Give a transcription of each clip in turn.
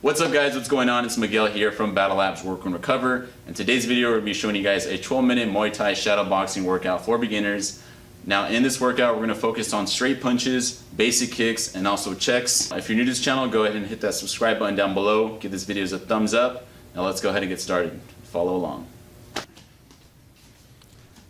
What's up guys, what's going on? It's Miguel here from Battle Labs Work and Recover. In today's video, we're going to be showing you guys a 12-minute Muay Thai shadow boxing workout for beginners. Now in this workout, we're going to focus on straight punches, basic kicks, and also checks. If you're new to this channel, go ahead and hit that subscribe button down below. Give this video a thumbs up. Now let's go ahead and get started. Follow along.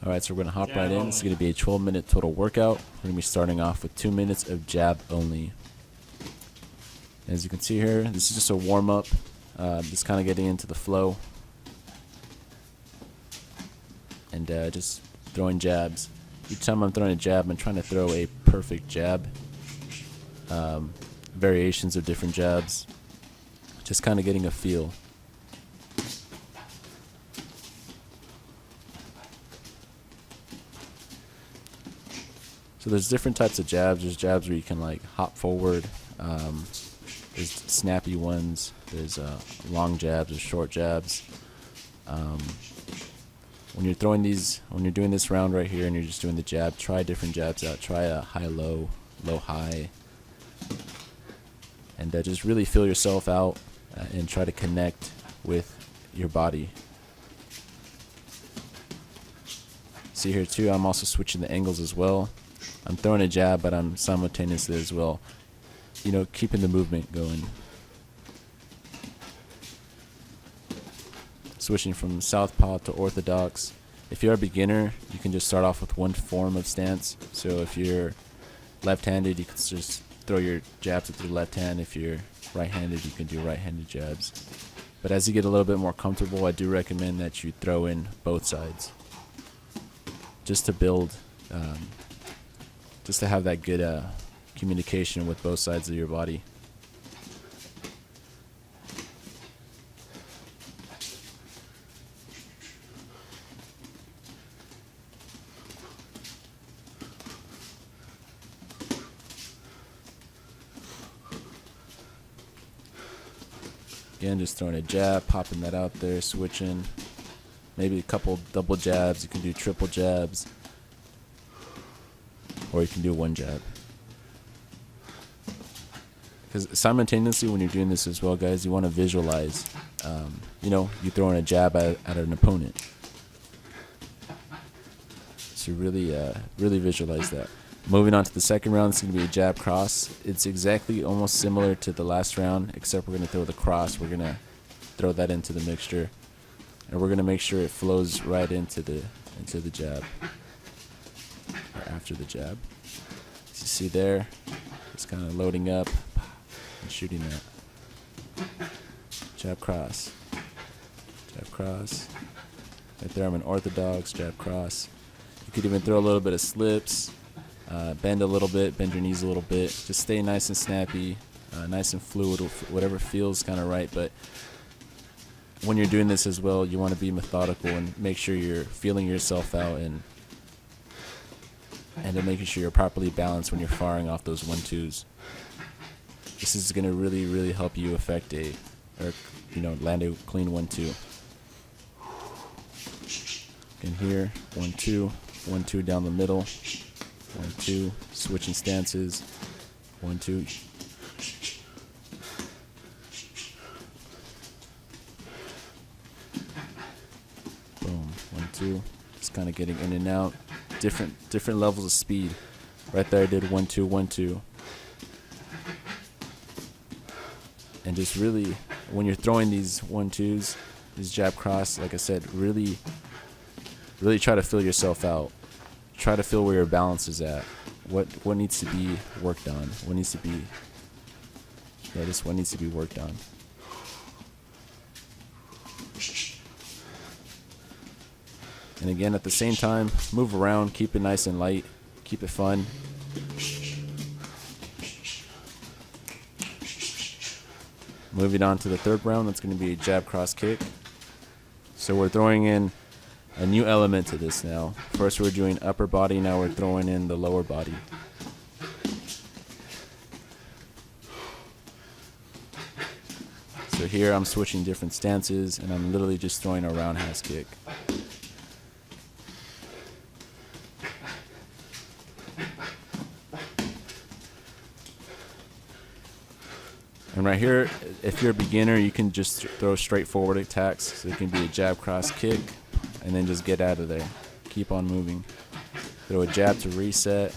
Alright, so we're going to hop right in. This is going to be a 12-minute total workout. We're going to be starting off with 2 minutes of jab only. As you can see here, this is just a warm-up, just kind of getting into the flow. And just throwing jabs. Each time I'm throwing a jab, I'm trying to throw a perfect jab. Variations of different jabs. Just kind of getting a feel. So there's different types of jabs. There's jabs where you can like hop forward. There's snappy ones. There's long jabs. There's short jabs. When you're throwing these, when you're doing this round right here, and you're just doing the jab, try different jabs out. Try a high-low, low-high, and just really feel yourself out and try to connect with your body. See here too, I'm also switching the angles as well. I'm throwing a jab, but I'm simultaneously as well, you know, keeping the movement going. Switching from southpaw to orthodox. If you're a beginner, you can just start off with one form of stance. So if you're left-handed, you can just throw your jabs with your left hand. If you're right-handed, you can do right-handed jabs. But as you get a little bit more comfortable, I do recommend that you throw in both sides, just to build, just to have that good communication with both sides of your body. Again, just throwing a jab, popping that out there, switching. Maybe a couple double jabs. You can do triple jabs. Or you can do one jab. Because simultaneously, when you're doing this as well, guys, you want to visualize, you know, you throwing a jab at an opponent. So really visualize that. Moving on to the second round, it's going to be a jab cross. It's exactly almost similar to the last round, except we're going to throw the cross. We're going to throw that into the mixture, and we're going to make sure it flows right into the jab, or after the jab. As you see there, it's kind of loading up and shooting that. Jab cross. Jab cross. Right there I'm an orthodox, jab cross. You could even throw a little bit of slips, bend a little bit, bend your knees a little bit. Just stay nice and snappy, nice and fluid, whatever feels kind of right. But when you're doing this as well, you want to be methodical and make sure you're feeling yourself out and then making sure you're properly balanced when you're firing off those 1-2s. This is going to really help you affect land a clean 1-2. And here, 1-2, 1-2 down the middle, 1-2, switching stances, 1-2. Boom, 1-2. Just kind of getting in and out. Different levels of speed. Right there I did 1-2, 1-2. And just really, when you're throwing these 1-2s, these jab cross, like I said, really try to feel yourself out. Try to feel where your balance is at. What needs to be worked on. What needs to be, this one needs to be worked on. And again, at the same time, move around, keep it nice and light, keep it fun. Moving on to the third round, that's going to be a jab cross kick. So we're throwing in a new element to this now. First we're doing upper body, now we're throwing in the lower body. So here I'm switching different stances and I'm literally just throwing a roundhouse kick. And right here, if you're a beginner, you can just throw straightforward attacks. So it can be a jab, cross, kick, and then just get out of there. Keep on moving. Throw a jab to reset,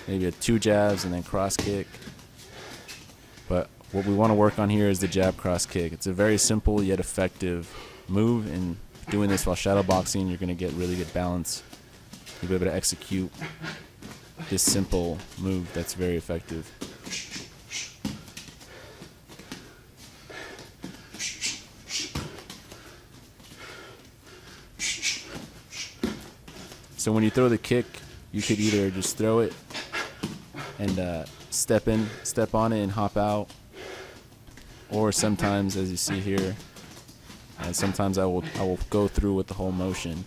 maybe a 2 jabs and then cross kick. But what we want to work on here is the jab, cross, kick. It's a very simple yet effective move, and doing this while shadow boxing, you're going to get really good balance. You'll be able to execute this simple move that's very effective. So when you throw the kick, you could either just throw it and step on it and hop out, or sometimes, as you see here, sometimes I will go through with the whole motion.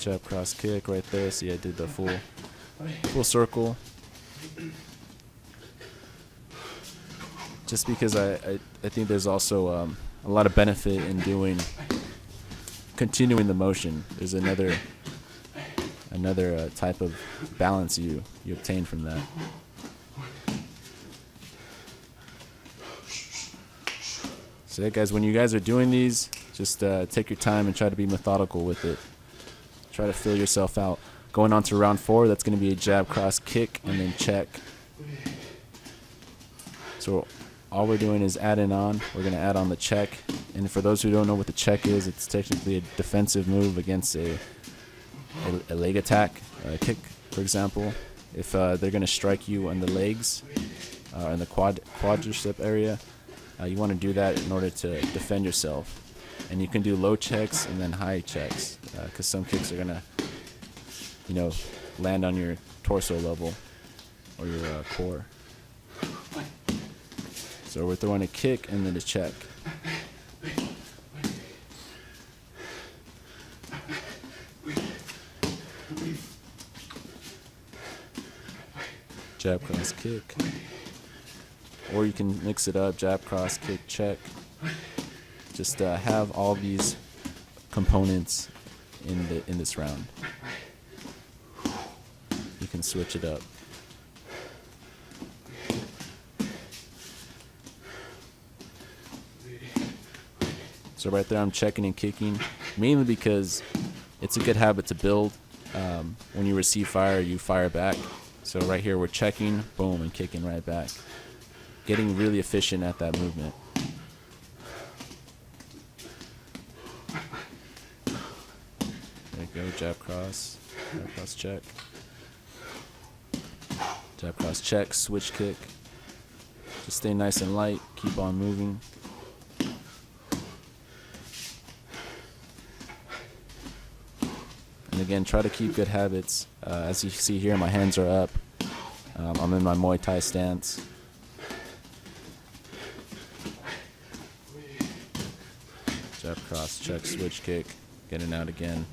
Jab, cross, kick right there. See, I did the full circle. Just because I think there's also a lot of benefit in continuing the motion. There's another type of balance you obtain from that. So yeah, guys, when you guys are doing these, just take your time and try to be methodical with it. Try to feel yourself out. Going on to round 4, that's going to be a jab, cross, kick, and then check. So all we're doing is adding on. We're going to add on the check. And for those who don't know what the check is, it's technically a defensive move against a leg attack, a kick, for example. If they're going to strike you on the legs, in the quadricep area, you want to do that in order to defend yourself. And you can do low checks and then high checks, because some kicks are going to, land on your torso level or your core. So we're throwing a kick and then a check. Jab, cross, kick. Or you can mix it up, jab, cross, kick, check. Just have all these components in this round. You can switch it up. So right there I'm checking and kicking, mainly because it's a good habit to build. When you receive fire, you fire back. So right here we're checking, boom, and kicking right back. Getting really efficient at that movement. There you go, jab, cross, check. Jab, cross, check, switch kick. Just stay nice and light, keep on moving. And again, try to keep good habits. As you see here, my hands are up. I'm in my Muay Thai stance. Jab, cross, check, switch kick, getting out again.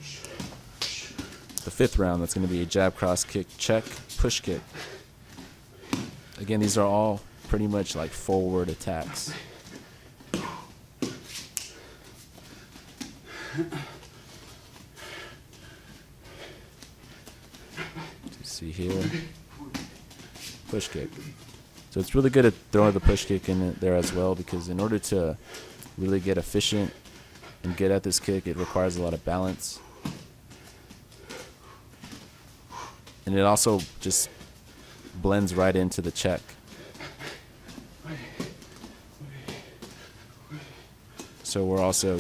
The 5th round, that's going to be a jab, cross, kick, check, push kick. Again, these are all pretty much like forward attacks. See here, push kick. So it's really good at throwing the push kick in there as well, because in order to really get efficient and get at this kick, it requires a lot of balance. And it also just blends right into the check. So we're also,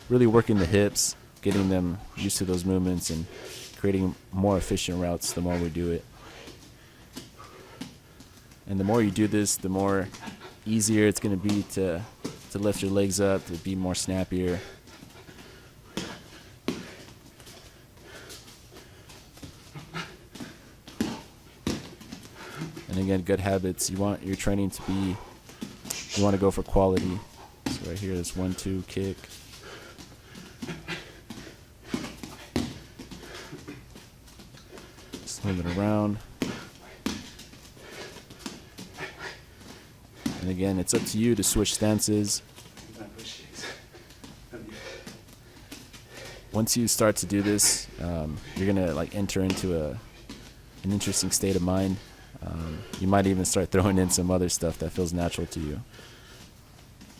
really working the hips, getting them used to those movements, and creating more efficient routes the more we do it. And the more you do this, the more easier it's going to be to lift your legs up, to be more snappier. And again, good habits. You want your training to be, you want to go for quality. So right here, this 1-2 kick. Move it around. And again, it's up to you to switch stances. once you start to do this, you're gonna like enter into an interesting state of mind. You might even start throwing in some other stuff that feels natural to you.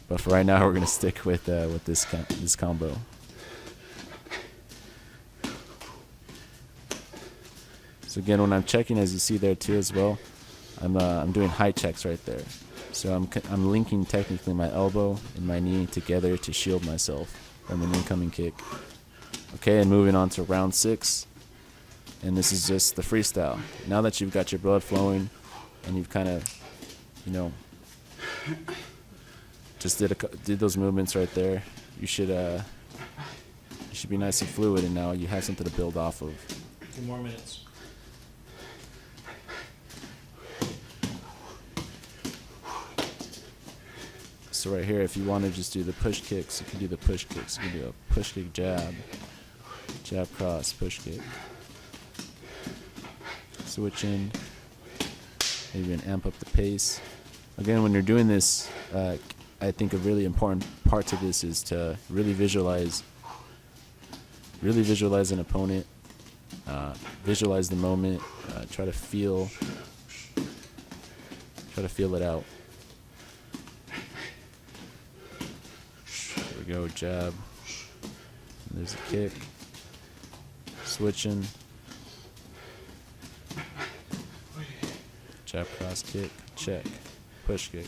But for right now, we're gonna stick with this combo. So again, when I'm checking, as you see there too as well, I'm doing high checks right there. So I'm linking technically my elbow and my knee together to shield myself from an incoming kick. Okay, and moving on to round 6, and this is just the freestyle. Now that you've got your blood flowing, and you've kind of, you know, just did those movements right there, you should be nice and fluid, and now you have something to build off of. 2 more minutes. So right here, if you want to just do the push kicks, you can do the push kicks. You can do a push kick jab, jab cross, push kick. Switch in, maybe even amp up the pace. Again, when you're doing this, I think a really important part to this is to really visualize an opponent, visualize the moment, try to feel it out. There we go, jab. And there's a kick. Switching. Jab cross kick, check. Push kick.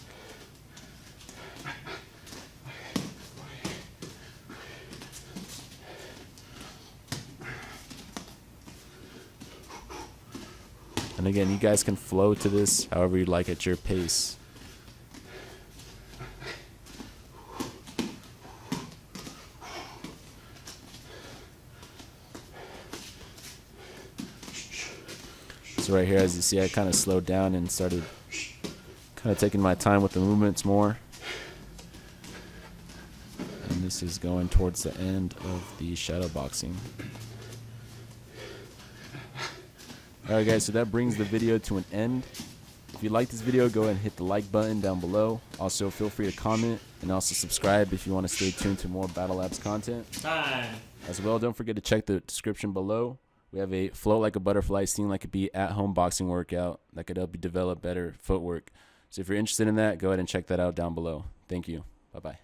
And again, you guys can flow to this however you like at your pace. So right here, as you see, I kind of slowed down and started kind of taking my time with the movements more. And this is going towards the end of the shadow boxing. Alright guys, so that brings the video to an end. If you like this video, go ahead and hit the like button down below. Also, feel free to comment and also subscribe if you want to stay tuned to more Battle Labs content. Time. As well, don't forget to check the description below. We have a float like a butterfly, sting like a bee at-home boxing workout that could help you develop better footwork. So if you're interested in that, go ahead and check that out down below. Thank you. Bye-bye.